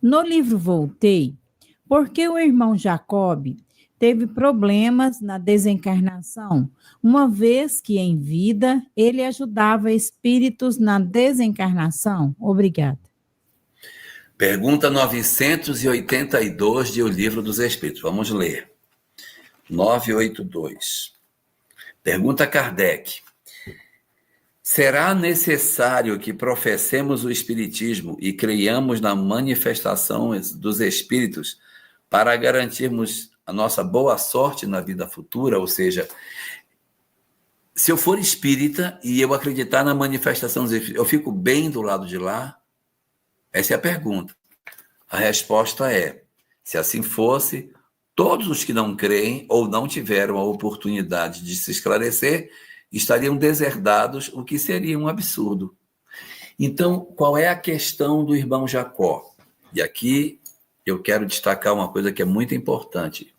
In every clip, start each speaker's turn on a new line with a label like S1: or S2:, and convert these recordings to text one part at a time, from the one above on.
S1: No livro Voltei, por que o irmão Jacob teve problemas na desencarnação, uma vez que em vida ele ajudava espíritos na desencarnação? Obrigada.
S2: Pergunta 982 de O Livro dos Espíritos. Vamos ler. 982. Pergunta Kardec. Será necessário que professemos o Espiritismo e creiamos na manifestação dos Espíritos para garantirmos a nossa boa sorte na vida futura? Ou seja, se eu for espírita e eu acreditar na manifestação dos Espíritos, eu fico bem do lado de lá? Essa é a pergunta. A resposta é, se assim fosse, todos os que não creem ou não tiveram a oportunidade de se esclarecer estariam deserdados, o que seria um absurdo. Então, qual é a questão do irmão Jacó? E aqui eu quero destacar uma coisa que é muito importante.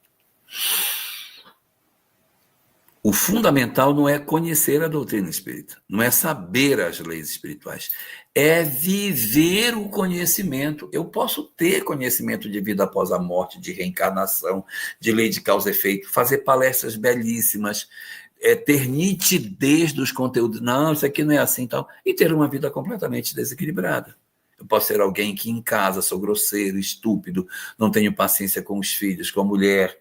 S2: O fundamental não é conhecer a doutrina espírita, não é saber as leis espirituais, é viver o conhecimento. Eu posso ter conhecimento de vida após a morte, de reencarnação, de lei de causa e efeito, fazer palestras belíssimas, ter nitidez dos conteúdos. Não, isso aqui não é assim, tal, e ter uma vida completamente desequilibrada. Eu posso ser alguém que em casa sou grosseiro, estúpido, não tenho paciência com os filhos, com a mulher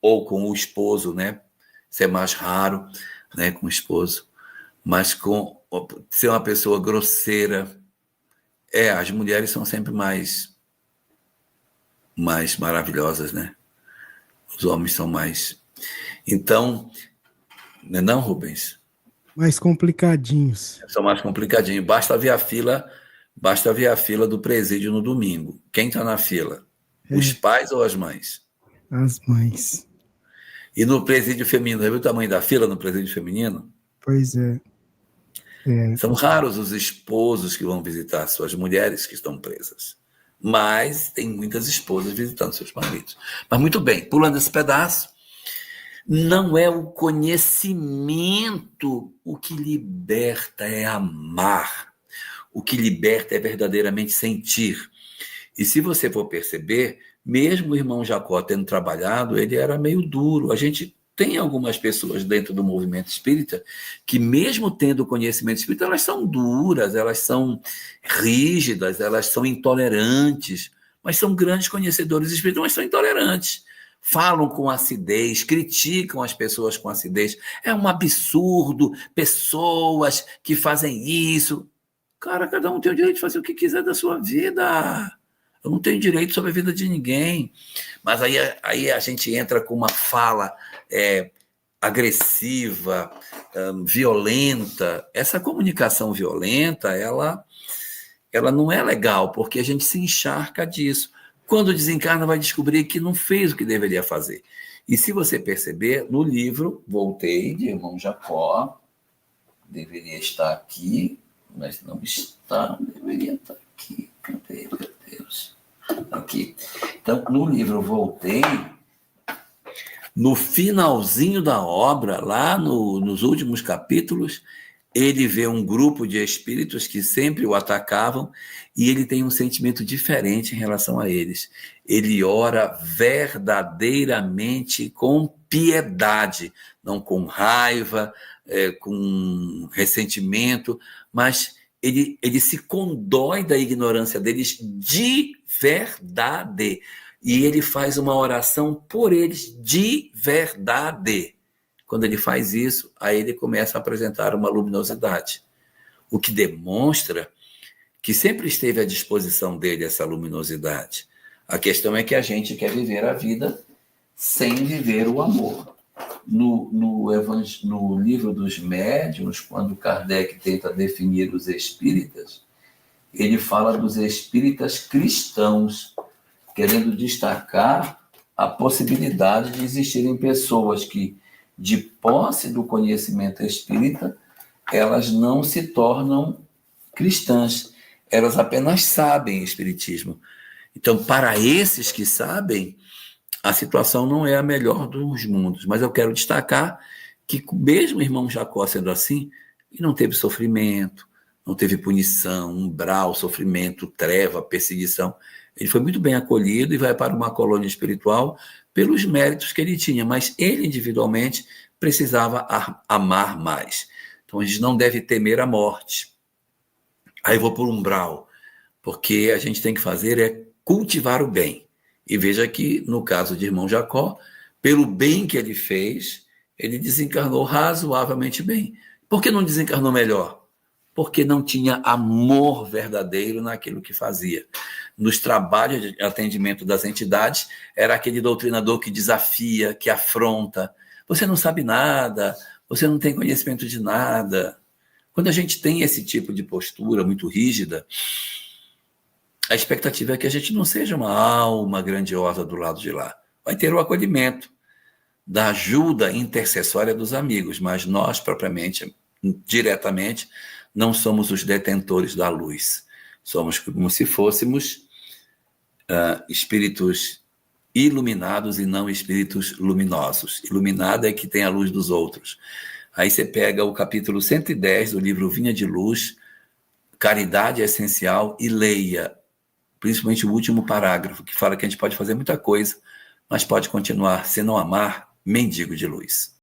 S2: ou com o esposo, né? Isso é mais raro, né, com o esposo, mas com ser uma pessoa grosseira. As mulheres são sempre mais maravilhosas, né? Os homens são mais. Então, não, Rubens?
S3: Mais complicadinhos.
S2: São mais complicadinhos. Basta ver a fila do presídio no domingo. Quem está na fila? Os pais ou as mães?
S3: As mães.
S2: E no presídio feminino, já viu o tamanho da fila no presídio feminino?
S3: Pois é.
S2: São raros os esposos que vão visitar suas mulheres que estão presas. Mas tem muitas esposas visitando seus maridos. Mas muito bem, pulando esse pedaço, não é o conhecimento o que liberta, é amar. O que liberta é verdadeiramente sentir. E se você for perceber, mesmo o irmão Jacó tendo trabalhado, ele era meio duro. A gente tem algumas pessoas dentro do movimento espírita que, mesmo tendo conhecimento espírita, elas são duras, elas são rígidas, elas são intolerantes, mas são grandes conhecedores espíritas, mas são intolerantes. Falam com acidez, criticam as pessoas com acidez. É um absurdo, pessoas que fazem isso. Cara, cada um tem o direito de fazer o que quiser da sua vida. Eu não tenho direito sobre a vida de ninguém. Mas aí a gente entra com uma fala agressiva, violenta. Essa comunicação violenta, ela não é legal, porque a gente se encharca disso. Quando desencarna, vai descobrir que não fez o que deveria fazer. E se você perceber, no livro, Voltei, de irmão Jacó, deveria estar aqui, mas não está, deveria estar aqui. Cadê, meu Deus? Aqui. Então, no livro Voltei, no finalzinho da obra, lá nos últimos capítulos, ele vê um grupo de espíritos que sempre o atacavam e ele tem um sentimento diferente em relação a eles. Ele ora verdadeiramente com piedade, não com raiva, com ressentimento, mas ele se condói da ignorância deles de verdade. E ele faz uma oração por eles de verdade. Quando ele faz isso, aí ele começa a apresentar uma luminosidade, o que demonstra que sempre esteve à disposição dele essa luminosidade. A questão é que a gente quer viver a vida sem viver o amor. No livro dos médiuns, quando Kardec tenta definir os espíritas, ele fala dos espíritas cristãos, querendo destacar a possibilidade de existirem pessoas que, de posse do conhecimento espírita, elas não se tornam cristãs, elas apenas sabem espiritismo. Então, para esses que sabem, a situação não é a melhor dos mundos, mas eu quero destacar que, mesmo o irmão Jacó sendo assim, ele não teve sofrimento, não teve punição, umbral, sofrimento, treva, perseguição. Ele foi muito bem acolhido e vai para uma colônia espiritual pelos méritos que ele tinha, mas ele individualmente precisava amar mais. Então a gente não deve temer a morte. Aí eu vou para o umbral, porque a gente tem que fazer é cultivar o bem. E veja que, no caso de irmão Jacó, pelo bem que ele fez, ele desencarnou razoavelmente bem. Por que não desencarnou melhor? Porque não tinha amor verdadeiro naquilo que fazia. Nos trabalhos de atendimento das entidades, era aquele doutrinador que desafia, que afronta. Você não sabe nada, você não tem conhecimento de nada. Quando a gente tem esse tipo de postura muito rígida, a expectativa é que a gente não seja uma alma grandiosa do lado de lá. Vai ter o acolhimento da ajuda intercessória dos amigos, mas nós, propriamente, diretamente, não somos os detentores da luz. Somos como se fôssemos espíritos iluminados e não espíritos luminosos. Iluminado é que tem a luz dos outros. Aí você pega o capítulo 110 do livro Vinha de Luz, Caridade é Essencial, e leia, principalmente o último parágrafo, que fala que a gente pode fazer muita coisa, mas pode continuar, se não amar, mendigo de luz.